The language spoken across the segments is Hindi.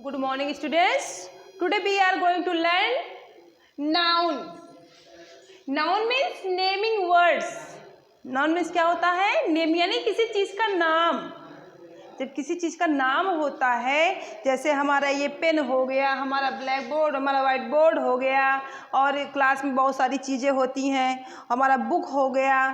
Good morning, students. Today we are going to learn noun. Noun means naming words. Noun means क्या होता है? नेम यानी किसी चीज का नाम. जब किसी चीज का नाम होता है, जैसे हमारा ये पेन हो गया, हमारा ब्लैक बोर्ड, हमारा वाइट बोर्ड हो गया, और क्लास में बहुत सारी चीजें होती हैं, हमारा बुक हो गया,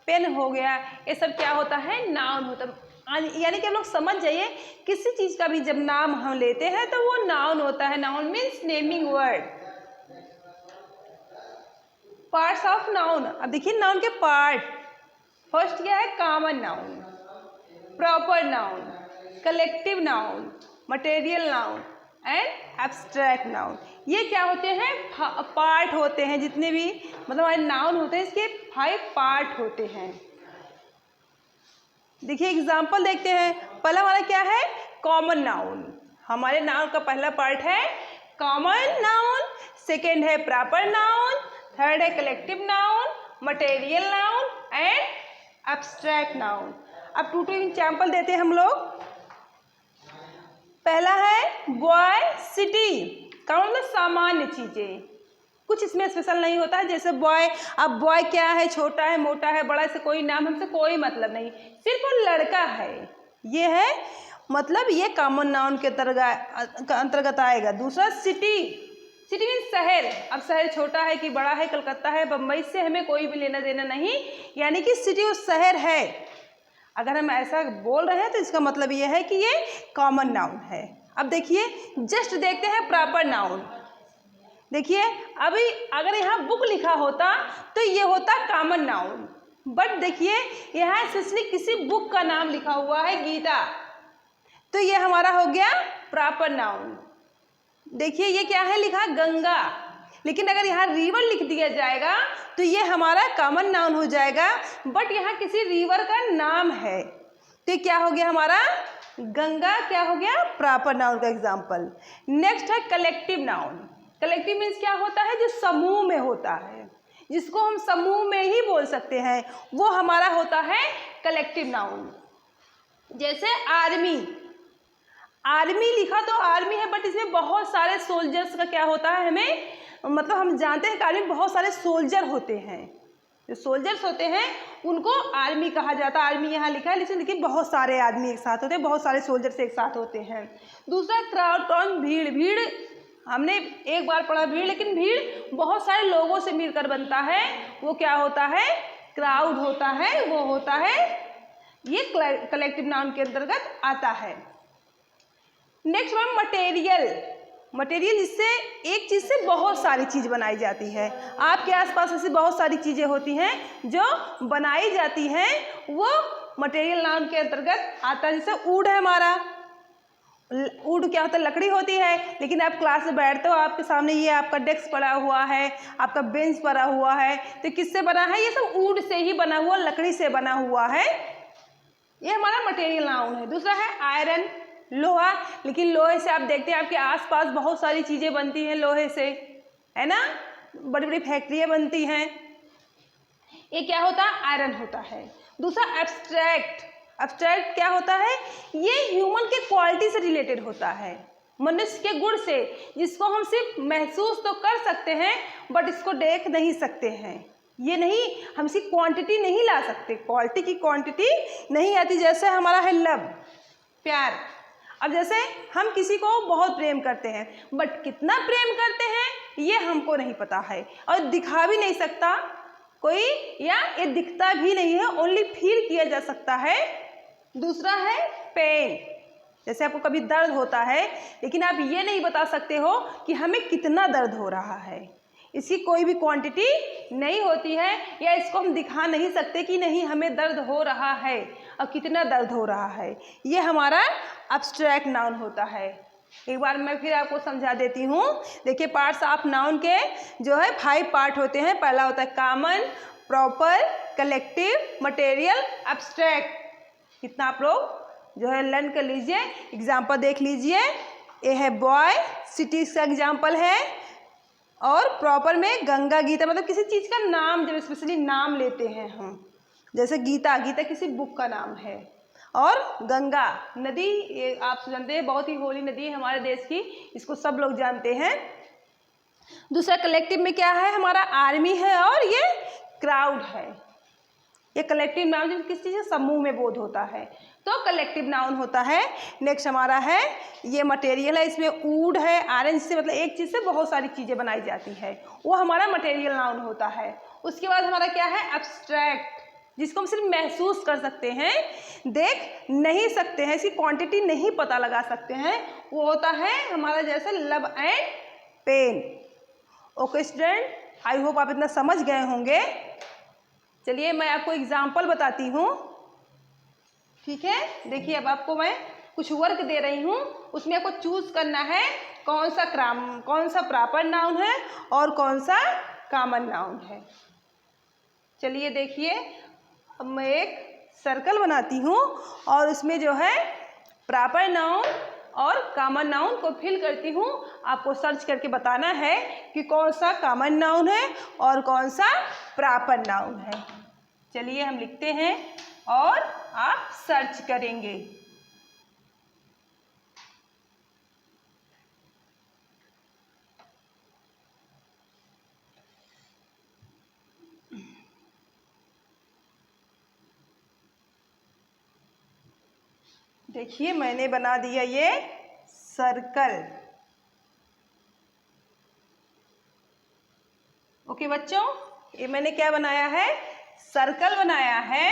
पेन हो गया, ये सब क्या होता है? नाउन होता है. यानी कि हम लोग समझ जाइए, किसी चीज का भी जब नाम हम लेते हैं तो वो नाउन होता है. Noun means naming word. Parts of noun. अब देखिए नाउन के पार्ट. फर्स्ट क्या है? Common noun, proper noun, collective noun, material noun and abstract noun. ये क्या होते हैं? पार्ट होते हैं. जितने भी मतलब हमारे नाउन होते हैं, इसके 5 पार्ट होते हैं. देखिए एग्जाम्पल देखते हैं. पहला हमारा क्या है? Common noun. हमारे नाउन का पहला पार्ट है कॉमन नाउन, सेकेंड है प्रॉपर नाउन, थर्ड है collective noun, material noun and abstract noun. अब 2 एग्जाम्पल देते हैं हम लोग. पहला है बॉय सिटी. का मतलब सामान्य चीजें, कुछ इसमें स्पेशल नहीं होता है. जैसे बॉय, अब बॉय क्या है? छोटा है, मोटा है, बड़ा, से कोई नाम हमसे कोई मतलब नहीं, सिर्फ वो लड़का है. ये है मतलब ये कॉमन नाउन के अंतर्गत आएगा. दूसरा सिटी. सिटी मीन शहर. अब शहर छोटा है कि बड़ा है, कलकत्ता है, बम्बई से हमें कोई भी लेना देना नहीं, यानी कि सिटी वो शहर है. अगर हम ऐसा बोल रहे हैं तो इसका मतलब ये है कि ये कॉमन नाउन है. अब देखिए जस्ट देखते हैं प्रॉपर नाउन. देखिए अभी अगर यहाँ बुक लिखा होता तो ये होता कॉमन नाउन, बट देखिए यहाँ स्पेशली किसी बुक का नाम लिखा हुआ है गीता, तो ये हमारा हो गया प्रॉपर नाउन. देखिए ये क्या है लिखा? गंगा. लेकिन अगर यहाँ रिवर लिख दिया जाएगा तो ये हमारा कॉमन नाउन हो जाएगा, बट यहाँ किसी रिवर का नाम है, तो क्या हो गया हमारा? गंगा. क्या हो गया? प्रॉपर नाउन का एग्जाम्पल. नेक्स्ट है कलेक्टिव नाउन. कलेक्टिव मीन्स क्या होता है? जो समूह में होता है, जिसको हम समूह में ही बोल सकते हैं, वो हमारा होता है कलेक्टिव नाउन. जैसे आर्मी. आर्मी लिखा तो आर्मी है, बट इसमें बहुत सारे सोल्जर्स का क्या होता है? हमें मतलब हम जानते हैं कि आर्मी में बहुत सारे सोल्जर होते हैं. जो सोल्जर्स होते हैं उनको आर्मी कहा जाता है. आर्मी यहाँ लिखा है, लेकिन देखिए बहुत सारे आदमी एक साथ होते हैं, बहुत सारे सोल्जर्स एक साथ होते हैं. दूसरा क्राउड. कौन? भीड़. भीड़ हमने एक बार पढ़ा भीड़, लेकिन भीड़ बहुत सारे लोगों से मिलकर बनता है, वो क्या होता है? क्राउड होता है. वो होता है, ये कलेक्टिव नाउन के अंतर्गत आता है. Next one material. मटेरियल जिससे एक चीज से बहुत सारी चीज बनाई जाती है. आपके आसपास ऐसी बहुत सारी चीजें होती हैं जो बनाई जाती हैं, वो मटेरियल नाउन के अंतर्गत आता है. जैसे वुड है हमारा. वुड क्या होता है? लकड़ी होती है. लेकिन आप क्लास में बैठते हो, आपके सामने ये आपका डेस्क पड़ा हुआ है, आपका बेंच पड़ा हुआ है, तो किससे बना है? ये सब वुड से ही बना हुआ, लकड़ी से बना हुआ है. ये हमारा मटेरियल नाउन है. दूसरा है आयरन, लोहा. लेकिन लोहे से आप देखते हैं आपके आसपास बहुत सारी चीजें बनती हैं लोहे से, है ना? बड़ी बड़ी फैक्ट्रियां बनती हैं. ये क्या होता है? आयरन होता है. दूसरा एब्स्ट्रैक्ट. एब्स्ट्रैक्ट क्या होता है? ये ह्यूमन के क्वालिटी से रिलेटेड होता है, मनुष्य के गुण से, जिसको हम सिर्फ महसूस तो कर सकते हैं बट इसको देख नहीं सकते हैं. ये नहीं, हम इसकी क्वांटिटी नहीं ला सकते, क्वालिटी की क्वांटिटी नहीं आती. जैसे हमारा है लव, प्यार. अब जैसे हम किसी को बहुत प्रेम करते हैं, बट कितना प्रेम करते हैं ये हमको नहीं पता है, और दिखा भी नहीं सकता कोई, या ये दिखता भी नहीं है, ओनली फील किया जा सकता है. दूसरा है पेन. जैसे आपको कभी दर्द होता है, लेकिन आप ये नहीं बता सकते हो कि हमें कितना दर्द हो रहा है, इसकी कोई भी क्वांटिटी नहीं होती है, या इसको हम दिखा नहीं सकते कि नहीं हमें दर्द हो रहा है और कितना दर्द हो रहा है. ये हमारा एब्स्ट्रैक्ट नाउन होता है. एक बार मैं फिर आपको समझा देती हूँ. देखिए पार्ट्स ऑफ नाउन के जो है 5 पार्ट होते हैं. पहला होता है common, proper, collective, material, abstract. कितना आप लोग जो है लर्न कर लीजिए. एग्जाम्पल देख लीजिए. ये है बॉय, सिटी का एग्जाम्पल है, और प्रॉपर में गंगा, गीता. मतलब किसी चीज़ का नाम, जब स्पेशली नाम लेते हैं हम, जैसे गीता. गीता किसी बुक का नाम है. और गंगा नदी, ये आप जानते हैं बहुत ही होली नदी है हमारे देश की, इसको सब लोग जानते हैं। दूसरा कलेक्टिव में क्या है, हमारा आर्मी है और ये क्राउड है। ये कलेक्टिव नाउन जो किसी चीज़ समूह में बोध होता है तो कलेक्टिव नाउन होता है। नेक्स्ट हमारा है ये मटेरियल है, इसमें वुड है, आयरन से मतलब एक चीज़ से बहुत सारी चीज़ें बनाई जाती है, वो हमारा मटेरियल नाउन होता है। उसके बाद हमारा क्या है, एब्स्ट्रैक्ट, जिसको हम सिर्फ महसूस कर सकते हैं, देख नहीं सकते हैं, इसकी क्वांटिटी नहीं पता लगा सकते हैं, वो होता है हमारा जैसे love and pain. Okay student, I hope आप इतना समझ गए होंगे। चलिए मैं आपको एग्जाम्पल बताती हूँ, ठीक है। देखिए अब आपको मैं कुछ वर्क दे रही हूँ, उसमें आपको चूज करना है कौन सा प्रॉपर नाउन है और कौन सा कॉमन नाउन है। चलिए देखिए, अब मैं एक सर्कल बनाती हूँ और उसमें जो है प्रॉपर नाउन और कॉमन नाउन को फिल करती हूँ। आपको सर्च करके बताना है कि कौन सा कॉमन नाउन है और कौन सा प्रॉपर नाउन है। चलिए हम लिखते हैं और आप सर्च करेंगे। देखिए मैंने बना दिया ये सर्कल। ओके बच्चों, ये मैंने क्या बनाया है, सर्कल बनाया है।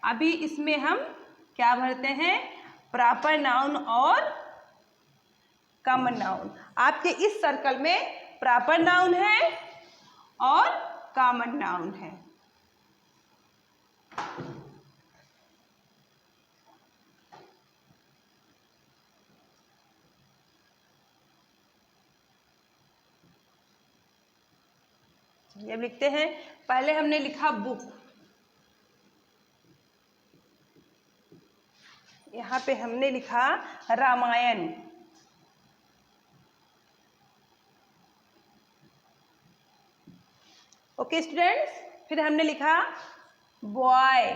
अभी इसमें हम क्या भरते हैं, प्रॉपर नाउन और कॉमन नाउन। आपके इस सर्कल में प्रॉपर नाउन है और कॉमन नाउन है। अब लिखते हैं, पहले हमने लिखा बुक, यहाँ पे हमने लिखा रामायण, ओके स्टूडेंट्स। फिर हमने लिखा बॉय,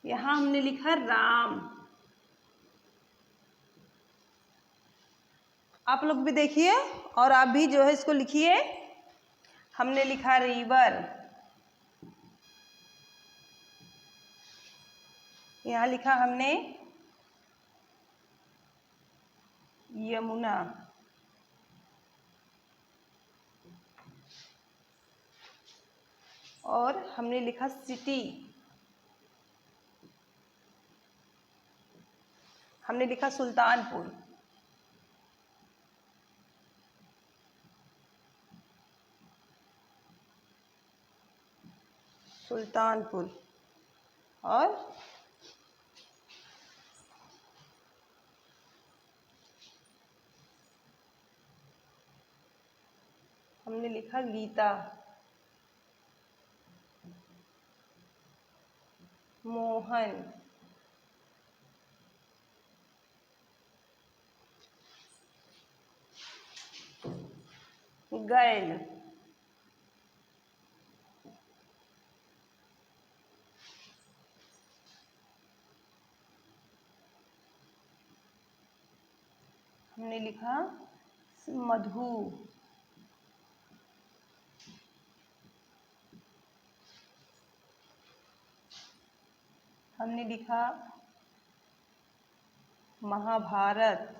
यहाँ हमने लिखा राम। आप लोग भी देखिए और आप भी जो है इसको लिखिए। हमने लिखा रिवर, यहाँ लिखा हमने यमुना, और हमने लिखा सिटी, हमने लिखा सुल्तानपुर, सुल्तानपुर, और हमने लिखा गीता, मोहन, गर्ल, हमने लिखा मधु, हमने लिखा महाभारत,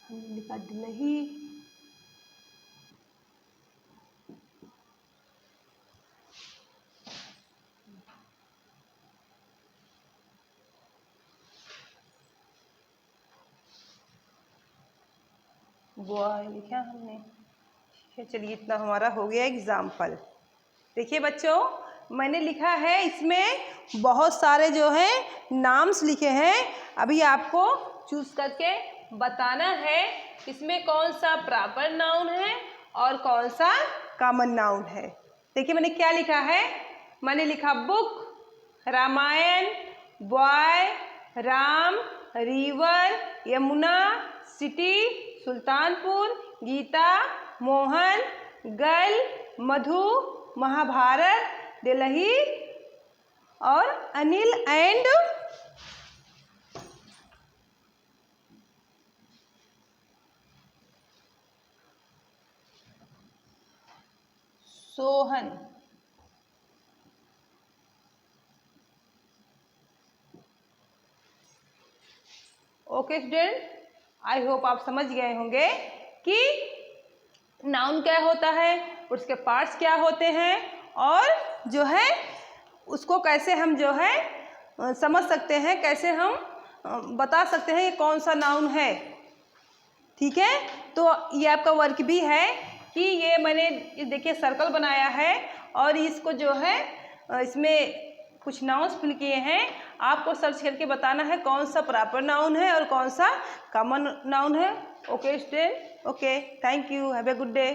हमने लिखा दिल्ली, बॉय लिखा हमने, ठीक है। चलिए इतना हमारा हो गया एग्जाम्पल। देखिए बच्चों, मैंने लिखा है इसमें बहुत सारे जो है नाम्स लिखे हैं। अभी आपको चूज करके बताना है इसमें कौन सा प्रॉपर नाउन है और कौन सा कॉमन नाउन है। देखिए मैंने क्या लिखा है, मैंने लिखा book, Ramayana, boy, Ram, river, Yamuna, city, Sultanpur, Gita, Mohan, girl, Madhu, Mahabharata, Delhi और Anil and Sohan. Okay student, I hope आप समझ गए होंगे कि नाउन क्या होता है, उसके पार्ट्स क्या होते हैं और जो है उसको कैसे हम जो है समझ सकते हैं, कैसे हम बता सकते हैं ये कौन सा नाउन है। ठीक है, तो ये आपका वर्क भी है कि ये मैंने देखिए सर्कल बनाया है और इसको जो है इसमें कुछ नाउन्स फिल किए हैं। आपको सर्च करके बताना है कौन सा प्रॉपर नाउन है और कौन सा कॉमन नाउन है। Okay student, okay, thank you, have a good day.